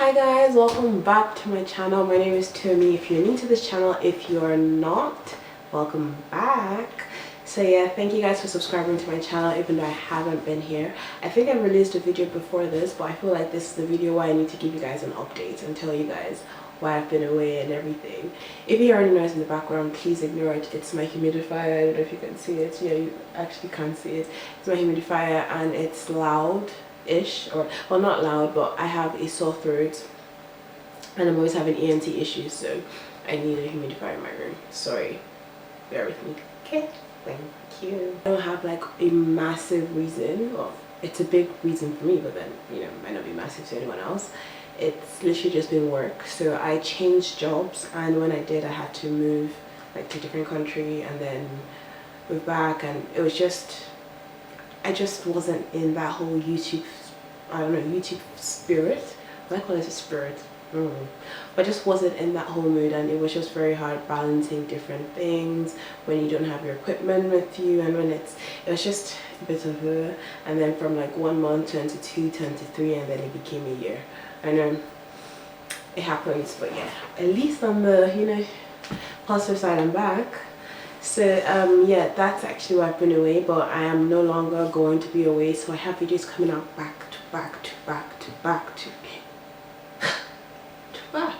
Hi guys, welcome back to my channel. My name is Tomi. If you're new to this channel, if you're not, welcome back. So yeah, thank you guys for subscribing to my channel even though I haven't been here. I think I released a video before this, but I feel like this is the video where I need to give you guys an update and tell you guys why I've been away and everything. If you hear any noise in the background, please ignore it. It's my humidifier. I don't know if you can see it. Yeah, you actually can't see it. It's my humidifier and it's loud-ish, or well, not loud, but I have a sore throat and I'm always having ENT issues, so I need a humidifier in my room. Sorry, bear with me. Okay, thank you. I don't have like a massive reason. Well, it's a big reason for me, but then might not be massive to anyone else. It's literally just been work. So I changed jobs, and when I did, I had to move like to a different country and then move back, and it was just, I just wasn't in that whole YouTube, I don't know, YouTube spirit. I call it a spirit. But just wasn't in that whole mood, and it was just very hard balancing different things when you don't have your equipment with you, and when it was just a bit of a, and then from like 1 month turned to 2, turned to 3, and then it became a year. I know it happens, but yeah, at least on the positive side, I'm back. So yeah, that's actually why I've been away, but I am no longer going to be away, so I have videos coming out back to back to back to back to back.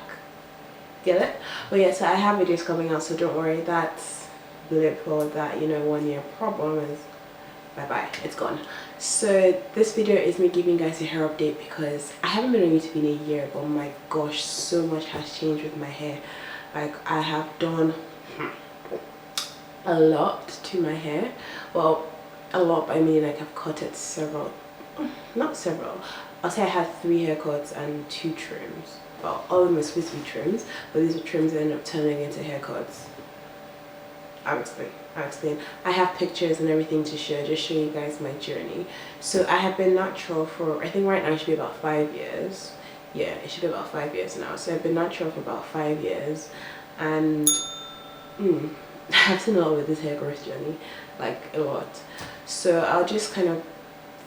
Get it? But yeah, so I have videos coming out, so don't worry. That's blip, or that 1 year problem is bye bye, it's gone. So this video is me giving you guys a hair update because I haven't been on YouTube in a year, but my gosh, so much has changed with my hair. Like, I have done a lot to my hair. Well, a lot, but I mean like I've cut it not several, I'll say I had 3 haircuts and 2 trims. Well, all of them are supposed to be trims, but these are trims that end up turning into haircuts. I'll explain. I have pictures and everything to share, just show you guys my journey. So I have been natural for, I think right now it should be about 5 years. Yeah, it should be about 5 years now. So I've been natural for about 5 years, and I've seen a lot with this hair growth journey, like a lot. So I'll just kind of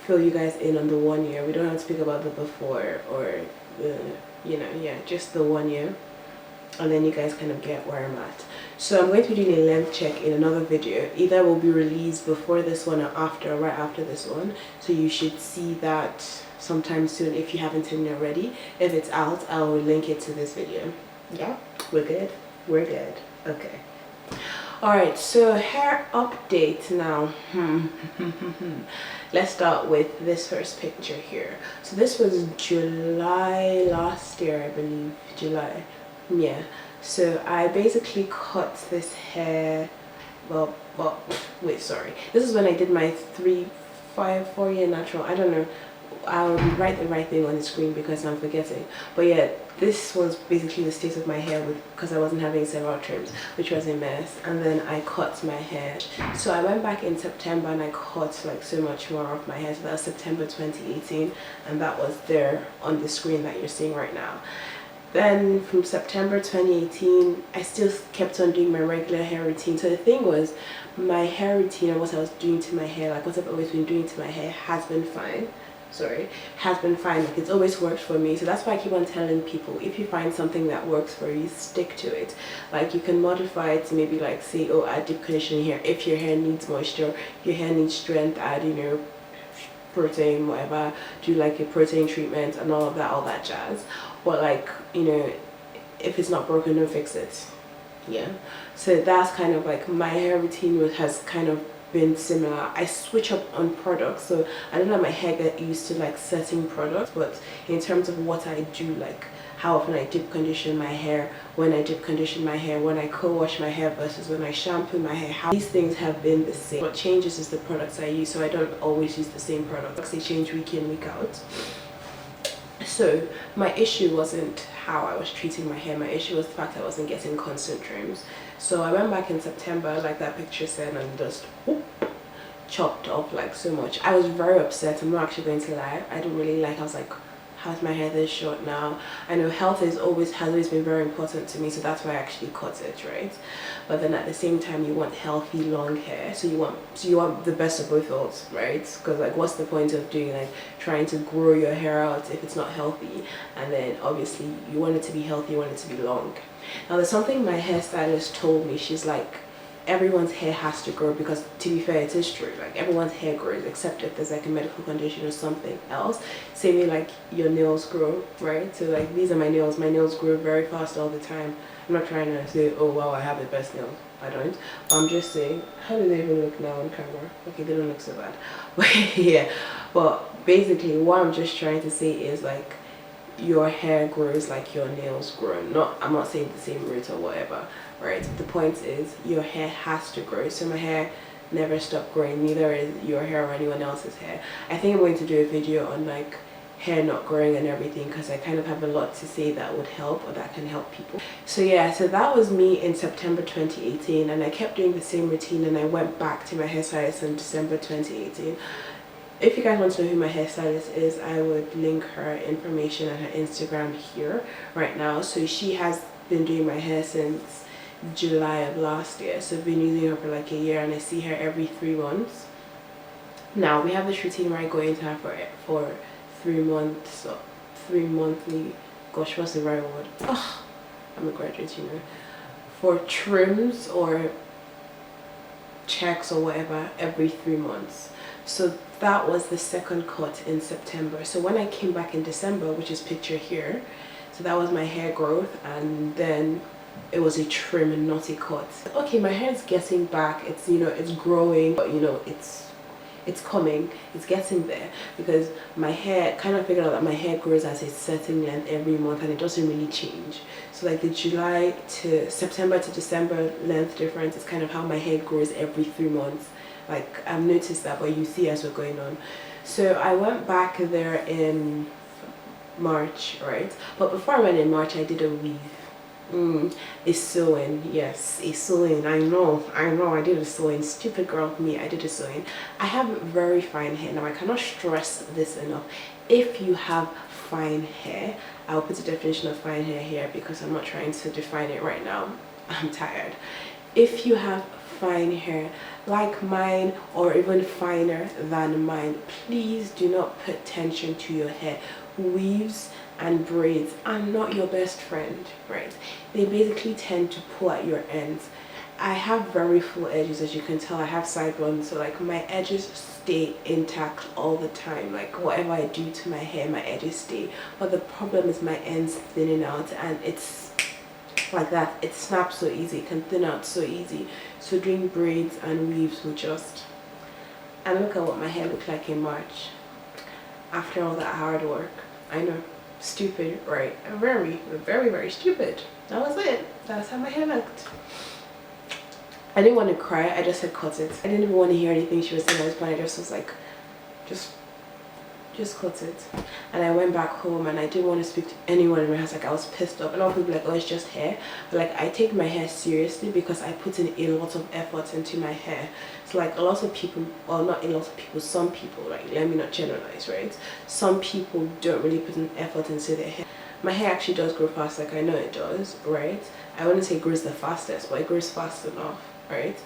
fill you guys in on the 1 year. We don't have to speak about the before or the, yeah, just the 1 year, and then you guys kind of get where I'm at. So I'm going to be doing a length check in another video. Either will be released before this one or after, right after this one. So you should see that sometime soon if you haven't seen it already. If it's out, I will link it to this video. Yeah, we're good. We're good. Okay. Alright, so hair update now. Let's start with this first picture here. So this was July last year, I believe. July. Yeah. So I basically cut this hair, well, wait, sorry. This is when I did my 4 year natural. I don't know. I'll write the right thing on the screen because I'm forgetting. But yeah, this was basically the state of my hair because I wasn't having several trims, which was a mess. And then I cut my hair. So I went back in September and I cut like so much more of my hair. So that was September 2018, and that was there on the screen that you're seeing right now. Then from September 2018, I still kept on doing my regular hair routine. So the thing was, my hair routine and what I was doing to my hair, like what I've always been doing to my hair, has been fine. Has been fine. Like, it's always worked for me. So that's why I keep on telling people, if you find something that works for you, stick to it. Like, you can modify it to maybe like say, oh, add deep conditioning here if your hair needs moisture, if your hair needs strength, add protein, whatever, do like a protein treatment and all that jazz. But like, if it's not broken, don't fix it. Yeah. So that's kind of like my hair routine has kind of been similar. I switch up on products, so I don't let my hair get used to like certain products, but in terms of what I do, like how often I deep condition my hair, when I deep condition my hair, when I co-wash my hair versus when I shampoo my hair, how these things have been the same. What changes is the products I use, so I don't always use the same products. They change week in, week out. So my issue wasn't how I was treating my hair, my issue was the fact that I wasn't getting constant trims. So I went back in September, like that picture said, and just chopped off like so much. I was very upset. I'm not actually going to lie. I didn't really like, I was like, has my hair this short now. I know health has always been very important to me, so that's why I actually cut it, right? But then at the same time, you want healthy long hair, so you want the best of both worlds, right? Because like, what's the point of doing like trying to grow your hair out if it's not healthy? And then obviously you want it to be healthy, you want it to be long. Now there's something my hairstylist told me. She's like, everyone's hair has to grow, because to be fair, it is true, like everyone's hair grows except if there's like a medical condition or something else. Same way like your nails grow, right? So like these are my nails grow very fast all the time. I'm not trying to say, oh wow, I have the best nails. I don't. I'm just saying, how do they even look now on camera? Okay, they don't look so bad. But yeah, but basically what I'm just trying to say is like, your hair grows like your nails grow. I'm not saying the same root or whatever, right? The point is your hair has to grow. So my hair never stopped growing, neither is your hair or anyone else's hair. I think I'm going to do a video on like hair not growing and everything, because I kind of have a lot to say that would help, or that can help people. So yeah, so that was me in September 2018, and I kept doing the same routine, and I went back to my hairstylist in December 2018. If you guys want to know who my hairstylist is, I would link her information and her Instagram here right now. So she has been doing my hair since July of last year, so I've been using her for like a year, and I see her every 3 months. Now we have this routine where I go into her for 3 months, so 3 monthly, gosh, what's the right word? Oh, I'm a graduate, you know, for trims or checks or whatever every 3 months. So that was the second cut in September. So when I came back in December, which is picture here, so that was my hair growth, and then it was a trim and not a cut. Okay, my hair is getting back, it's, you know, it's growing, but you know, it's coming, it's getting there, because my hair, kind of figured out that my hair grows at a certain length every month, and it doesn't really change. So like the July to September to December length difference is kind of how my hair grows every 3 months. Like I've noticed that, but you see as we're going on. So I went back there in March, right? But before I went in March, I did a weave. A sewing, yes, a sewing. I know, I did a sewing. Stupid girl me, I did a sewing. I have very fine hair. Now I cannot stress this enough. If you have fine hair, I'll put a definition of fine hair here, because I'm not trying to define it right now. I'm tired. If you have fine hair like mine, or even finer than mine, please do not put tension to your hair. Weaves and braids are not your best friend, right? They basically tend to pull at your ends. I have very full edges, as you can tell. I have sideburns, so like my edges stay intact all the time. Like whatever I do to my hair, my edges stay. But the problem is my ends thinning out, and it's like that, it snaps so easy, it can thin out so easy. So doing braids and weaves will just, and look at what my hair looked like in March after all that hard work. I know, stupid, right? Very, very stupid. That was it. That's how my hair looked. I didn't want to cry, I just said cut it. I didn't even want to hear anything she was saying. I just was like, just cut it. And I went back home, and I didn't want to speak to anyone in my house. Like I was pissed off. A lot of people were like, oh, it's just hair, but like I take my hair seriously, because I put in a lot of effort into my hair. So like a lot of people, or not a lot of people, some people, like, let me not generalize, right? Some people don't really put an effort into their hair. My hair actually does grow fast, like I know it does, right? I wouldn't say it grows the fastest, but it grows fast enough, right?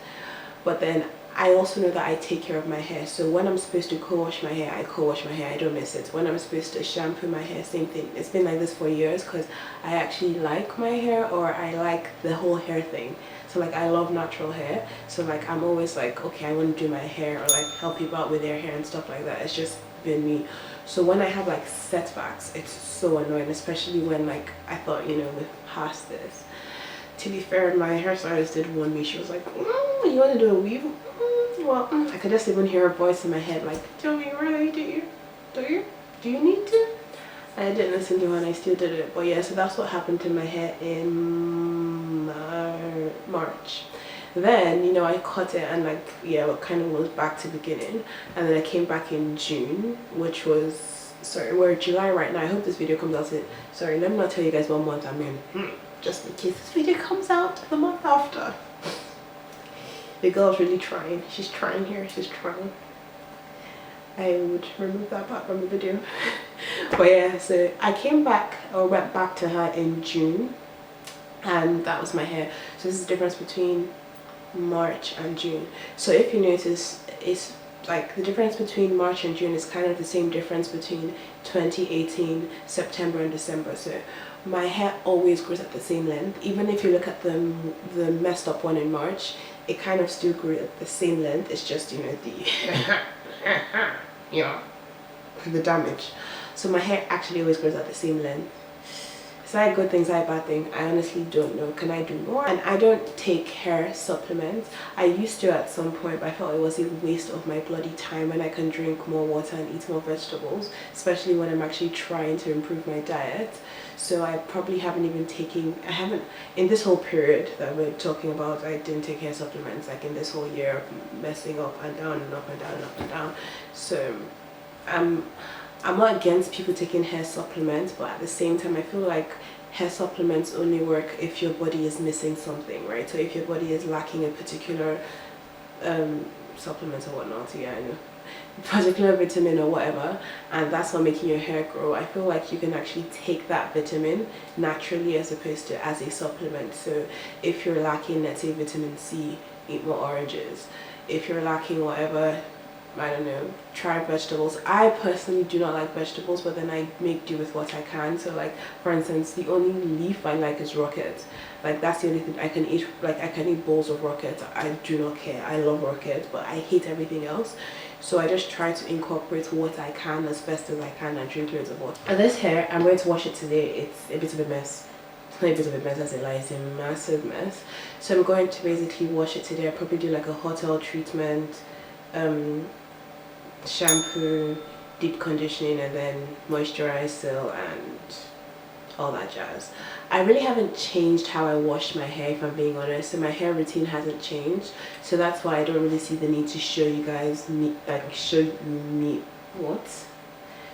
But then I also know that I take care of my hair. So when I'm supposed to co-wash my hair, I co-wash my hair, I don't miss it. When I'm supposed to shampoo my hair, same thing. It's been like this for years, because I actually like my hair, or I like the whole hair thing. So like I love natural hair, so like I'm always like, okay, I want to do my hair, or like help people out with their hair and stuff like that. It's just been me. So when I have like setbacks, it's so annoying, especially when like I thought, you know, we're past this. To be fair, my hairstylist did warn me. She was like, you want to do a weave? Well, I could just even hear her voice in my head like, Tomi, really, do you need to? And I didn't listen to her, and I still did it. But yeah, so that's what happened to my hair in March. Then, you know, I cut it, and like, yeah, it kind of was back to beginning. And then I came back in June, which was, sorry, we're July right now. I hope this video comes out in, sorry, let me not tell you guys what month I'm in, just in case this video comes out the month after. The girl's really trying. She's trying here. She's trying. I would remove that part from the video. But yeah, so I came back or went back to her in June, and that was my hair. So this is the difference between March and June. So if you notice, it's like the difference between March and June is kind of the same difference between 2018 September and December. So my hair always grows at the same length. Even if you look at the messed up one in March, it kind of still grew at the same length. It's just, you know, the damage. So my hair actually always grows at the same length. Is that a good thing, is that a bad thing? I honestly don't know. Can I do more? And I don't take hair supplements. I used to at some point, but I felt it was a waste of my bloody time, and I can drink more water and eat more vegetables, especially when I'm actually trying to improve my diet. So I probably haven't even taken, in this whole period that we're talking about, I didn't take hair supplements, like in this whole year of messing up and down and up and down and up and down. So I'm not against people taking hair supplements, but at the same time I feel like hair supplements only work if your body is missing something, right? So if your body is lacking a particular supplement or whatnot, yeah, I know, particular vitamin or whatever, and that's not making your hair grow, I feel like you can actually take that vitamin naturally as opposed to as a supplement. So if you're lacking, let's say, vitamin C, eat more oranges. If you're lacking whatever, I don't know, try vegetables. I personally do not like vegetables, but then I make do with what I can. So like, for instance, the only leaf I like is rocket. Like that's the only thing I can eat. Like I can eat bowls of rocket. I do not care. I love rocket, but I hate everything else. So I just try to incorporate what I can as best as I can and drink loads of water. And this hair, I'm going to wash it today. It's a bit of a mess. It's not a bit of a mess as it lies, a massive mess. So I'm going to basically wash it today. I'll probably do like a hot oil treatment, shampoo, deep conditioning, and then moisturize still and all that jazz. I really haven't changed how I wash my hair, if I'm being honest. So my hair routine hasn't changed, so that's why I don't really see the need to show you guys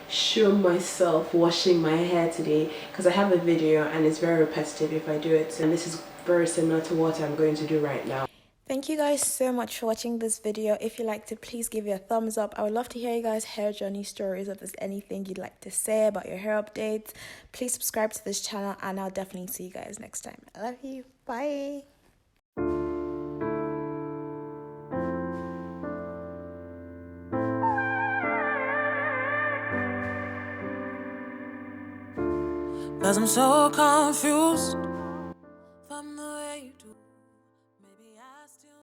show myself washing my hair today, because I have a video and it's very repetitive if I do it, and this is very similar to what I'm going to do right now. Thank you guys so much for watching this video. If you liked it, please give it a thumbs up. I would love to hear you guys' hair journey stories. If there's anything you'd like to say about your hair updates, please subscribe to this channel, and I'll definitely see you guys next time. I love you. Bye. Cause I'm so confused.